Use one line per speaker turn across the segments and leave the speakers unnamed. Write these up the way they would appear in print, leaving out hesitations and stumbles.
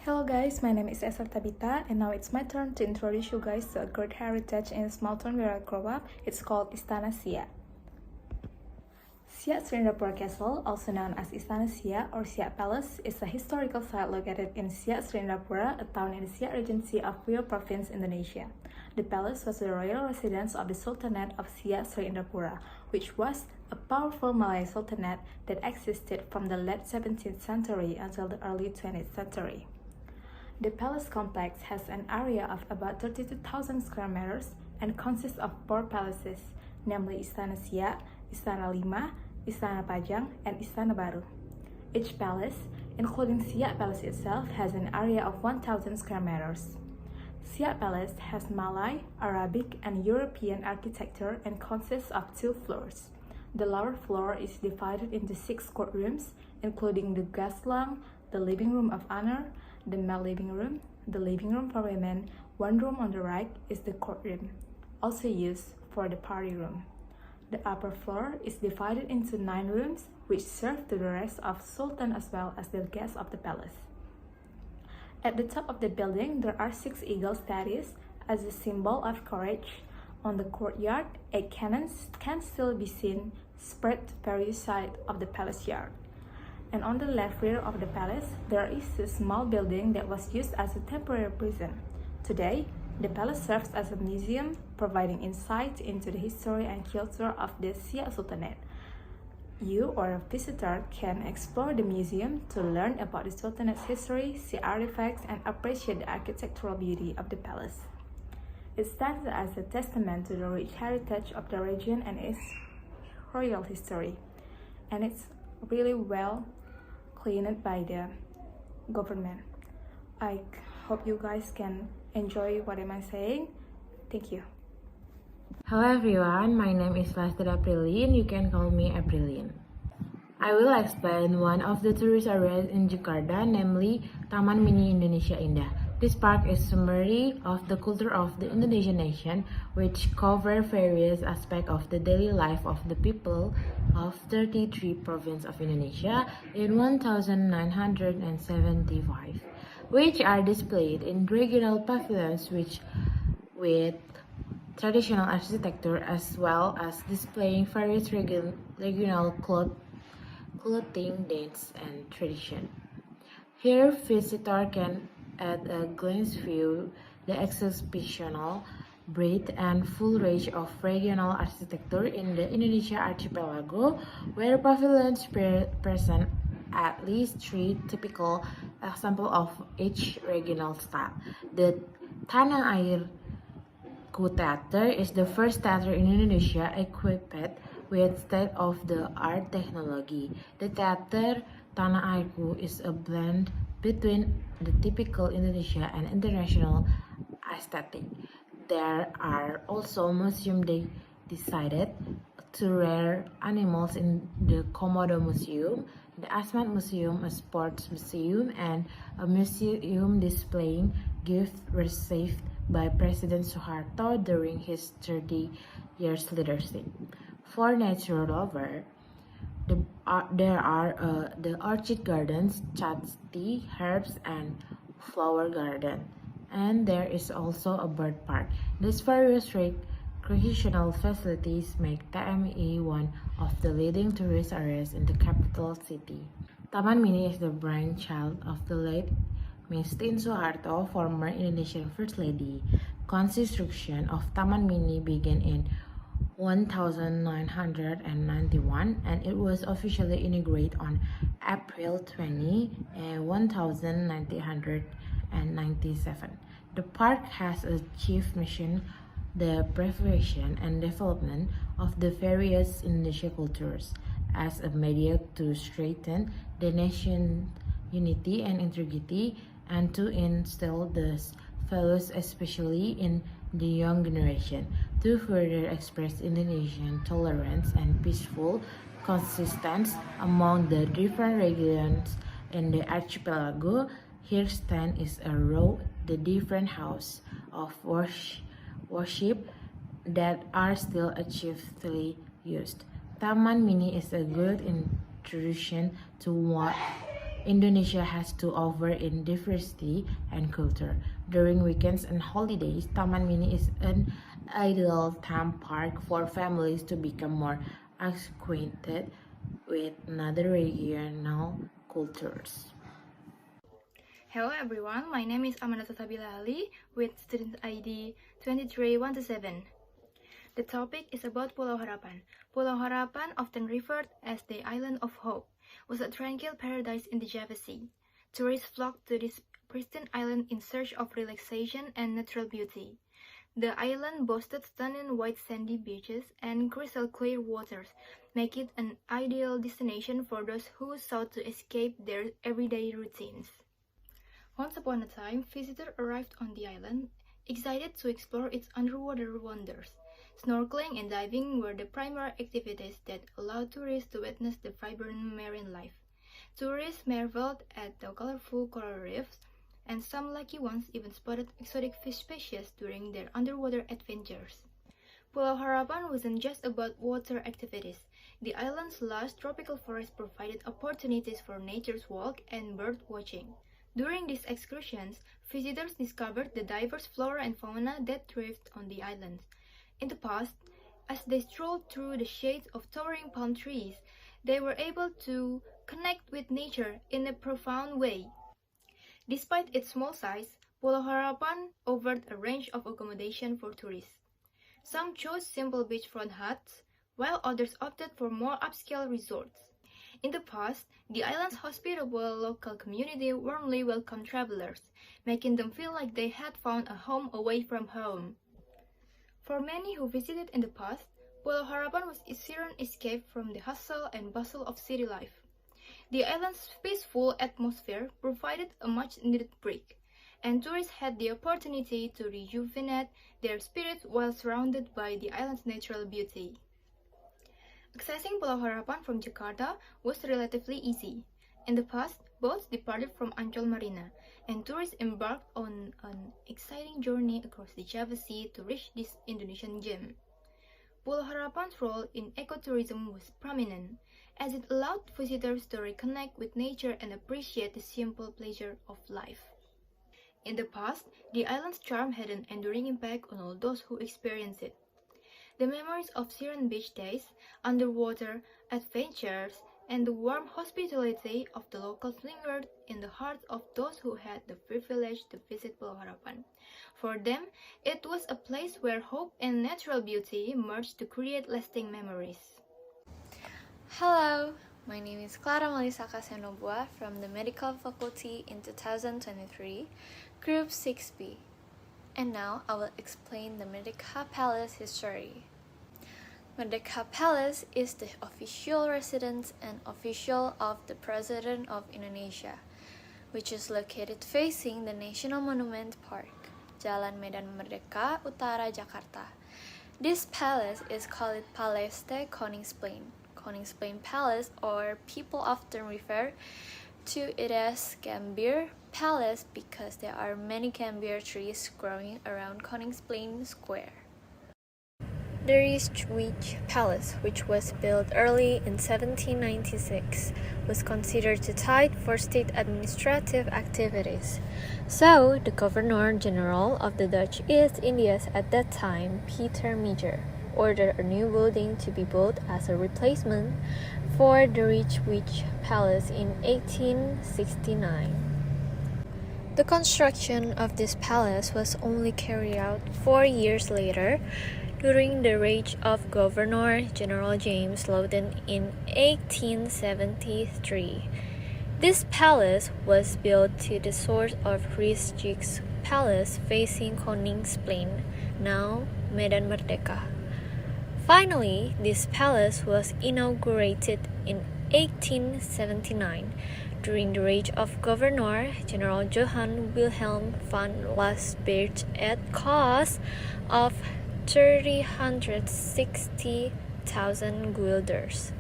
Hello guys, my name is Esther Tabita and now it's my turn to introduce you guys to a great heritage in a small town where I grew up. It's called Istana Siak. Siak Serindrapura Castle, also known as Istana Siak or Siak Palace, is a historical site located in Siak Serindrapura, a town in the Siak Regency of Riau Province, Indonesia. The palace was the royal residence of the Sultanate of Siak Serindrapura, which was a powerful Malay sultanate that existed from the late 17th century until the early 20th century. The palace complex has an area of about 32,000 square meters and consists of 4 palaces, namely Istana Siak, Istana Lima, Istana Pajang, and Istana Baru. Each palace, including Siak Palace itself, has an area of 1,000 square meters. Siak Palace has Malay, Arabic, and European architecture and consists of 2 floors. The lower floor is divided into 6 courtrooms, including the guest lounge, the living room of honor, the male living room, the living room for women. One room on the right is the courtroom, also used for the party room. The upper floor is divided into 9 rooms, which serve to the rest of Sultan as well as the guests of the palace. At the top of the building, there are 6 eagle statues as a symbol of courage. On the courtyard, 8 cannons can still be seen spread to various sides of the palace yard. And on the left rear of the palace, there is a small building that was used as a temporary prison. Today, the palace serves as a museum, providing insight into the history and culture of the Siak Sultanate. You or a visitor can explore the museum to learn about the Sultanate's history, see artifacts, and appreciate the architectural beauty of the palace. It stands as a testament to the rich heritage of the region and its royal history. And it's really well cleaned by the government. I hope you guys can enjoy what am I saying. Thank you.
Hello everyone, my name is Lester Aprilin. You can call me Aprilin. I will explain one of the tourist areas in Jakarta, namely Taman Mini Indonesia Indah. This park is summary of the culture of the Indonesian nation, which cover various aspects of the daily life of the people of 33 provinces of Indonesia in 1975, which are displayed in regional pavilions with traditional architecture as well as displaying various regional clothing, dance, and tradition. Here, visitor can at a glance view the exceptional breadth and full range of regional architecture in the Indonesia archipelago, where pavilions present at least 3 typical examples of each regional style. The Tanah Airku Theater is the first theater in Indonesia equipped with state-of-the-art technology. The theater Tanah Airku is a blend between the typical Indonesia and international aesthetic. There are also museums decided to rare animals in the Komodo Museum, the Asmat Museum, a sports museum, and a museum displaying gifts received by President Suharto during his 30 years leadership. For nature lovers, there are the orchid gardens, tea, herbs, and flower garden, and there is also a bird park. These various recreational facilities make TMI one of the leading tourist areas in the capital city. Taman Mini is the brainchild of the late Ms. Tin Soeharto, former Indonesian First Lady. Construction of Taman Mini began in 1991 and it was officially inaugurated on April 20, 1997. The park has a chief mission, the preservation and development of the various Indonesian cultures as a media to strengthen the nation's unity and integrity and to instill these values especially in the young generation, to further express Indonesian tolerance and peaceful coexistence among the different regions in the archipelago. Here stand is a row the different houses of worship that are still actively used. Taman Mini is a good introduction to Indonesia has to offer in diversity and culture. During weekends and holidays, Taman Mini is an ideal theme park for families to become more acquainted with another regional cultures.
Hello everyone, my name is Amanata Sabila Ali with student ID 23127. The topic is about Pulau Harapan. Pulau Harapan, often referred as the Island of Hope, was a tranquil paradise in the Java Sea. Tourists flocked to this pristine island in search of relaxation and natural beauty. The island boasted stunning white sandy beaches and crystal clear waters, making it an ideal destination for those who sought to escape their everyday routines. Once upon a time, visitors arrived on the island, excited to explore its underwater wonders. Snorkeling and diving were the primary activities that allowed tourists to witness the vibrant marine life. Tourists marveled at the colorful coral reefs, and some lucky ones even spotted exotic fish species during their underwater adventures. Pulau Harapan wasn't just about water activities. The island's lush tropical forest provided opportunities for nature's walk and bird watching. During these excursions, visitors discovered the diverse flora and fauna that thrived on the island. In the past, as they strolled through the shades of towering palm trees, they were able to connect with nature in a profound way. Despite its small size, Pulau Harapan offered a range of accommodation for tourists. Some chose simple beachfront huts, while others opted for more upscale resorts. In the past, the island's hospitable local community warmly welcomed travelers, making them feel like they had found a home away from home. For many who visited in the past, Pulau Harapan was a serene escape from the hustle and bustle of city life. The island's peaceful atmosphere provided a much-needed break, and tourists had the opportunity to rejuvenate their spirits while surrounded by the island's natural beauty. Accessing Pulau Harapan from Jakarta was relatively easy. In the past, boats departed from Ancol Marina, and tourists embarked on an exciting journey across the Java Sea to reach this Indonesian gem. Pulau Harapan's role in ecotourism was prominent, as it allowed visitors to reconnect with nature and appreciate the simple pleasure of life. In the past, the island's charm had an enduring impact on all those who experienced it. The memories of serene beach days, underwater adventures, and the warm hospitality of the locals lingered in the hearts of those who had the privilege to visit Pulau Harapan. For them, it was a place where hope and natural beauty merged to create lasting memories.
Hello, my name is Clara Melissa Casanova from the Medical Faculty in 2023, Group 6B. And now I will explain the Merdeka Palace history. Merdeka Palace is the official residence and official of the President of Indonesia, which is located facing the National Monument Park, Jalan Medan Merdeka, Utara, Jakarta. This palace is called Paleste Koningsplein, Koningsplein Palace, or people often refer to it as Gambir Palace because there are many gambir trees growing around Koningsplein Square. The Rijkswijk Palace, which was built early in 1796, was considered too tight for state administrative activities. So, the Governor-General of the Dutch East Indies at that time, Peter Major, ordered a new building to be built as a replacement for the Rijkswijk Palace in 1869. The construction of this palace was only carried out 4 years later, during the reign of Governor-General James Lowden in 1873. This palace was built to the source of Rijkswijk Palace facing Koningsplein, now Medan Merdeka. Finally, this palace was inaugurated in 1879 during the reign of Governor-General Johann Wilhelm van Lasberg at cost of 360,000 guilders.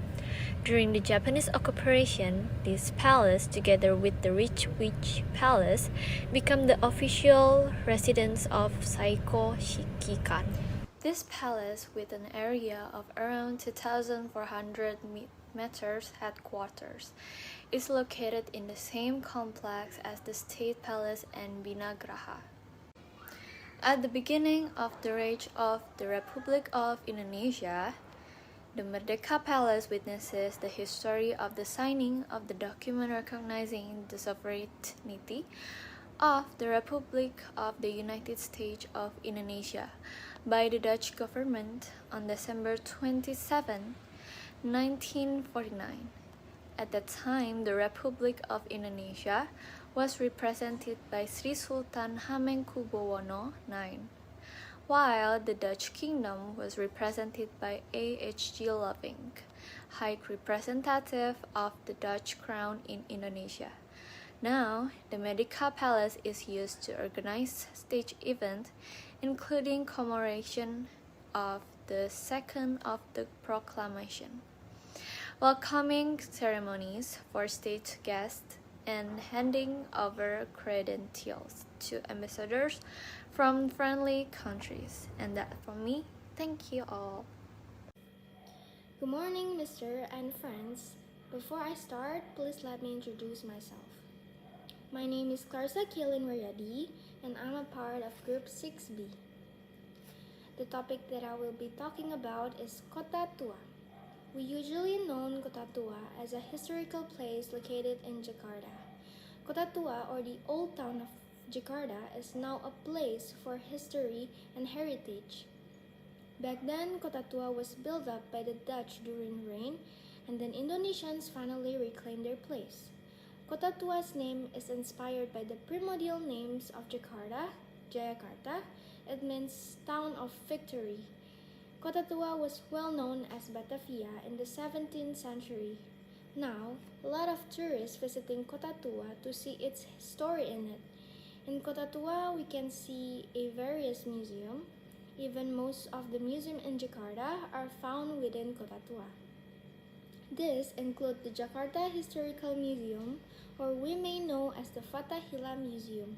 During the Japanese occupation, this palace, together with the Rijkswijk Palace, became the official residence of Saiko Shikikan. This palace, with an area of around 2,400 meters headquarters, is located in the same complex as the State Palace and Binagraha. At the beginning of the reign of the Republic of Indonesia, the Merdeka Palace witnesses the history of the signing of the document recognizing the sovereignty of the Republic of the United States of Indonesia by the Dutch government on December 27, 1949. At that time, the Republic of Indonesia was represented by Sri Sultan Hamengkubuwono IX, while the Dutch Kingdom was represented by IHK Loving, High Representative of the Dutch Crown in Indonesia. Now, the Merdeka Palace is used to organize stage events, including commemoration of the second of the proclamation, welcoming ceremonies for state guests, and handing over credentials to ambassadors from friendly countries. And that from me. Thank you all.
Good morning, Mr. and friends. Before I start, please let me introduce myself. My name is Clarissa Kaylin Waryadi, and I'm a part of Group 6B. The topic that I will be talking about is Kota Tua. We usually know Kota Tua as a historical place located in Jakarta. Kota Tua, or the Old Town of Jakarta, is now a place for history and heritage. Back then, Kota Tua was built up by the Dutch during reign, and then Indonesians finally reclaimed their place. Kota Tua's name is inspired by the primordial names of Jakarta, Jayakarta. It means town of victory. Kota Tua was well known as Batavia in the 17th century. Now, a lot of tourists visiting Kota Tua to see its story in it. In Kota Tua, we can see a various museum. Even most of the museums in Jakarta are found within Kota Tua. This include the Jakarta Historical Museum, or we may know as the Fathahillah Museum,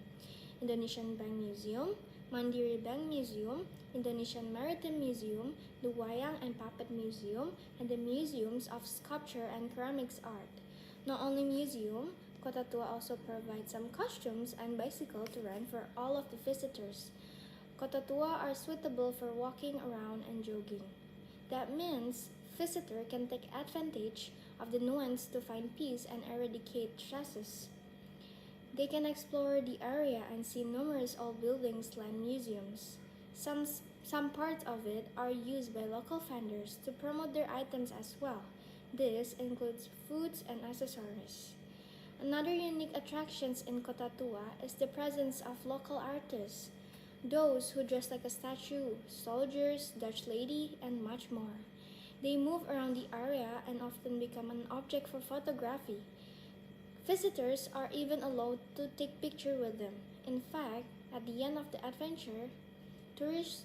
Indonesian Bank Museum, Mandiri Bank Museum, Indonesian Maritime Museum, the Wayang and Puppet Museum, and the Museums of Sculpture and Ceramics Art. Not only museum, Kota Tua also provides some costumes and bicycle to rent for all of the visitors. Kota Tua are suitable for walking around and jogging. That means visitor can take advantage of the nuance to find peace and eradicate stresses. They can explore the area and see numerous old buildings and museums. Some parts of it are used by local vendors to promote their items as well. This includes foods and accessories. Another unique attraction in Kota Tua is the presence of local artists, those who dress like a statue, soldiers, Dutch lady, and much more. They move around the area and often become an object for photography. Visitors are even allowed to take pictures with them. In fact, at the end of the adventure, tourists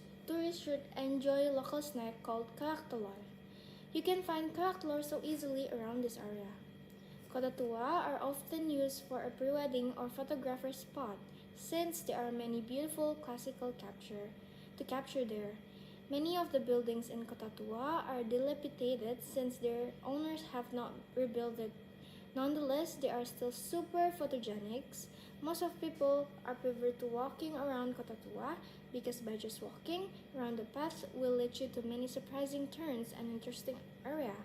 should enjoy a local snack called kerak telur. You can find kerak telur so easily around this area. Kota Tua are often used for a pre-wedding or photographer spot, since there are many beautiful classical to capture there. Many of the buildings in Kota Tua are dilapidated since their owners have not rebuilt it. Nonetheless, they are still super photogenic. Most of people are prefer to walking around Kota Tua because by just walking around the path will lead you to many surprising turns and interesting area.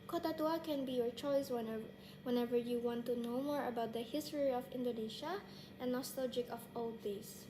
Kota Tua can be your choice whenever you want to know more about the history of Indonesia and nostalgic of old days.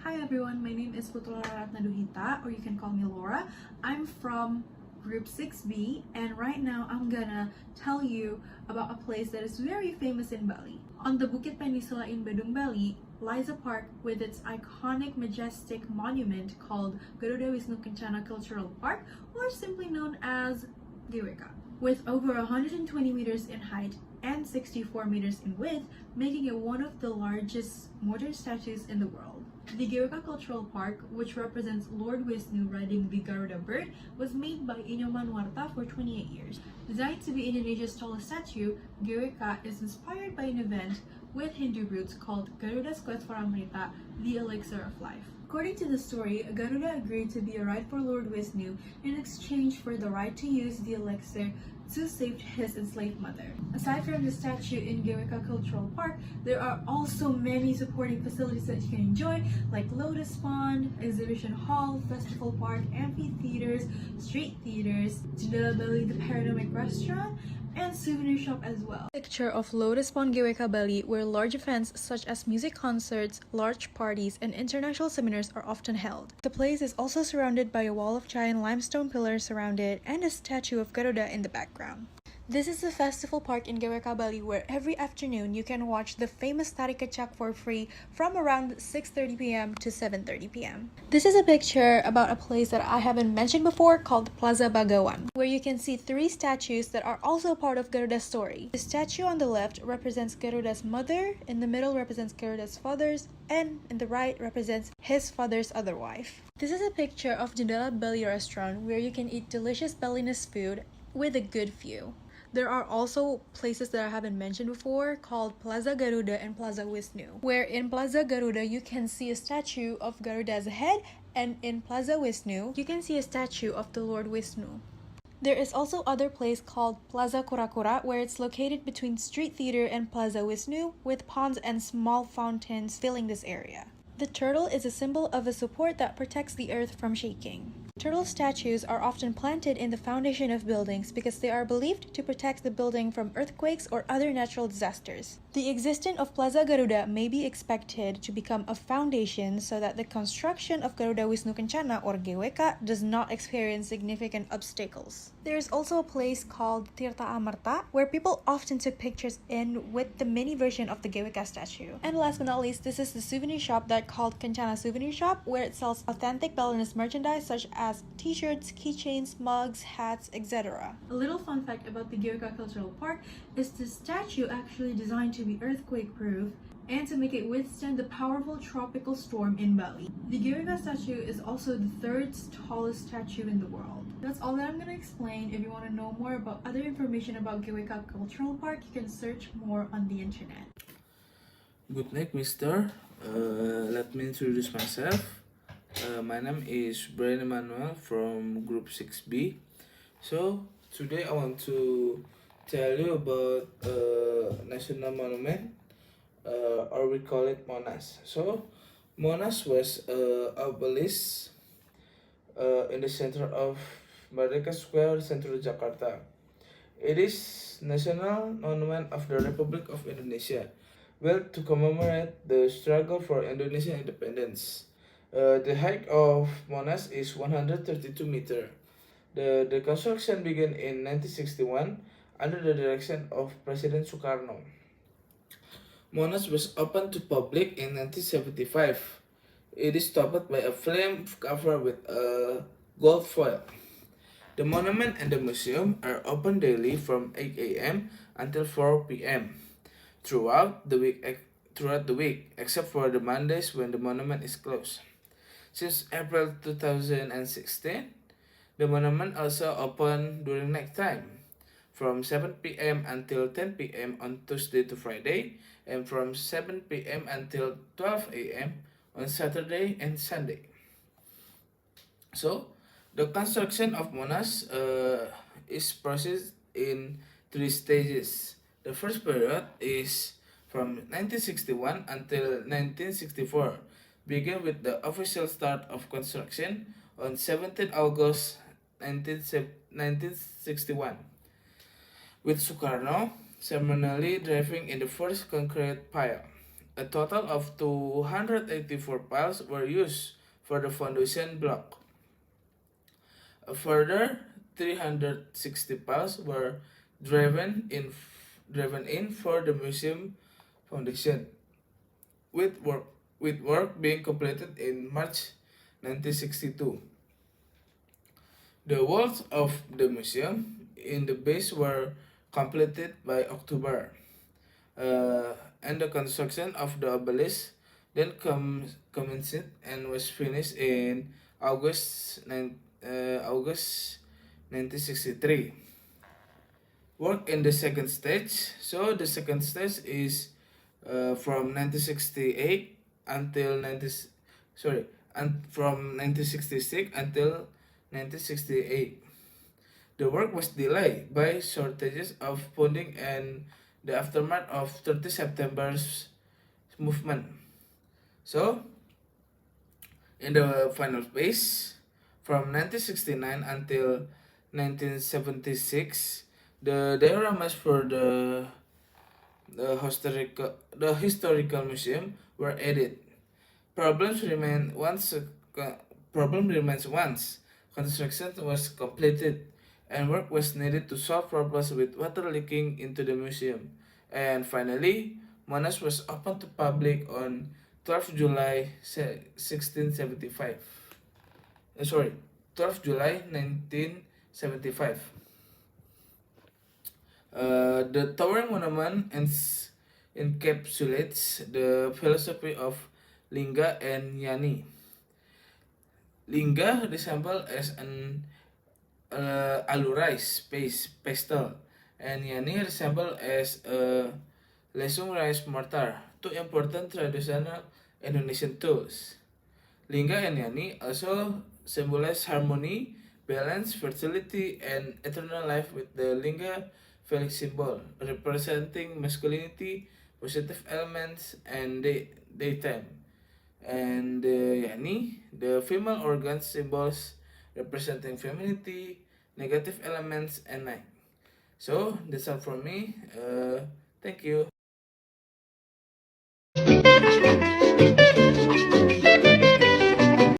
Hi everyone, my name is Putra Ratnaduhita, or you can call me Laura. I'm from Group 6B, and right now I'm gonna tell you about a place that is very famous in Bali. On the Bukit Peninsula in Badung, Bali, lies a park with its iconic majestic monument called Garuda Wisnu Kencana Cultural Park, or simply known as GWK. With over 120 meters in height and 64 meters in width, making it one of the largest modern statues in the world. The GWK Cultural Park, which represents Lord Wisnu riding the Garuda bird, was made by Inyoman Warta for 28 years. Designed to be Indonesia's tallest statue, GWK is inspired by an event with Hindu roots called Garuda's Quest for Amrita, the elixir of life. According to the story, Garuda agreed to be a ride for Lord Wisnu in exchange for the right to use the elixir to save his enslaved mother. Aside from the statue in Geweka Cultural Park, there are also many supporting facilities that you can enjoy, like Lotus Pond, Exhibition Hall, Festival Park, amphitheaters, street theaters, Jendela Bali, the Panoramic Restaurant, and souvenir shop as well. Picture of Lotus Pond Geweka Bali, where large events such as music concerts, large parties, and international seminars are often held. The place is also surrounded by a wall of giant limestone pillars surrounded and a statue of Garuda in the background. This is the festival park in Geweka Bali, where every afternoon you can watch the famous Tari Kecak for free from around 6:30 p.m. to 7:30 p.m. This is a picture about a place that I haven't mentioned before called Plaza Bagawan, where you can see 3 statues that are also part of Garuda's story. The statue on the left represents Garuda's mother, in the middle represents Garuda's father's, and in the right represents his father's other wife. This is a picture of Jendela Bali restaurant, where you can eat delicious Balinese food with a good view. There are also places that I haven't mentioned before called Plaza Garuda and Plaza Wisnu, where in Plaza Garuda you can see a statue of Garuda's head, and in Plaza Wisnu you can see a statue of the Lord Wisnu. There is also other place called Plaza Kura-Kura, where it's located between Street Theater and Plaza Wisnu, with ponds and small fountains filling this area. The turtle is a symbol of a support that protects the earth from shaking. Turtle statues are often planted in the foundation of buildings because they are believed to protect the building from earthquakes or other natural disasters. The existence of Plaza Garuda may be expected to become a foundation so that the construction of Garuda Wisnu Kencana or GWK does not experience significant obstacles. There is also a place called Tirta Amarta, where people often took pictures in with the mini version of the GWK statue. And last but not least, this is the souvenir shop that called Kencana Souvenir Shop, where it sells authentic Balinese merchandise such as t-shirts, keychains, mugs, hats, etc. A little fun fact about the Geweka Cultural Park is the statue actually designed to be earthquake-proof and to make it withstand the powerful tropical storm in Bali. The Geweka statue is also the 3rd tallest statue in the world. That's all that I'm going to explain. If you want to know more about other information about Geweka Cultural Park, you can search more on the internet.
Good night, mister. Let me introduce myself. My name is Brian Emmanuel from Group 6B. So, today I want to tell you about national monument, or we call it Monas. So, Monas was abolished in the center of Merdeka Square, Central Jakarta. It is national monument of the Republic of Indonesia, built to commemorate the struggle for Indonesian independence. The height of Monas is 132 meters. The construction began in 1961 under the direction of President Sukarno. Monas was opened to public in 1975. It is topped by a flame cover with a gold foil. The monument and the museum are open daily from 8 a.m. until 4 p.m. throughout the week, except for the Mondays when the monument is closed. Since April 2016, the monument also open during night time, from 7 p.m. until 10 p.m. on Tuesday to Friday, and from 7 p.m. until 12 a.m. on Saturday and Sunday. So, the construction of Monas is processed in 3 stages. The first period is from 1961 until 1964, began with the official start of construction on 17 August 1961, with Sukarno ceremonially driving in the first concrete pile. A total of 284 piles were used for the foundation block. A further 360 piles were driven in for the museum foundation, with work being completed in March 1962. The walls of the museum in the base were completed by October, and the construction of the obelisk then commenced and was finished in August 1963. Work in the second stage. So the second stage is from 1968 until from 1966 until 1968. The work was delayed by shortages of funding and the aftermath of 30 September's movement. So, in the final phase, from 1969 until 1976, the dioramas for the historical museum were added. Problems remain once problem remains once construction was completed and work was needed to solve problems with water leaking into the museum. And finally, Monash was opened to public on 12 July 1675. 12 July 1975. The towering monument encapsulates the philosophy of Lingga and Yani. Lingga resembles as an alurized space pastel, and Yani resembles as a lesung rice mortar, two important traditional Indonesian tools. Lingga and Yani also symbolize harmony, balance, fertility, and eternal life, with the Lingga Felix symbol representing masculinity, positive elements, and daytime. And the Yani, the female organ symbols representing femininity, negative elements, and night. So that's all from me. Thank you.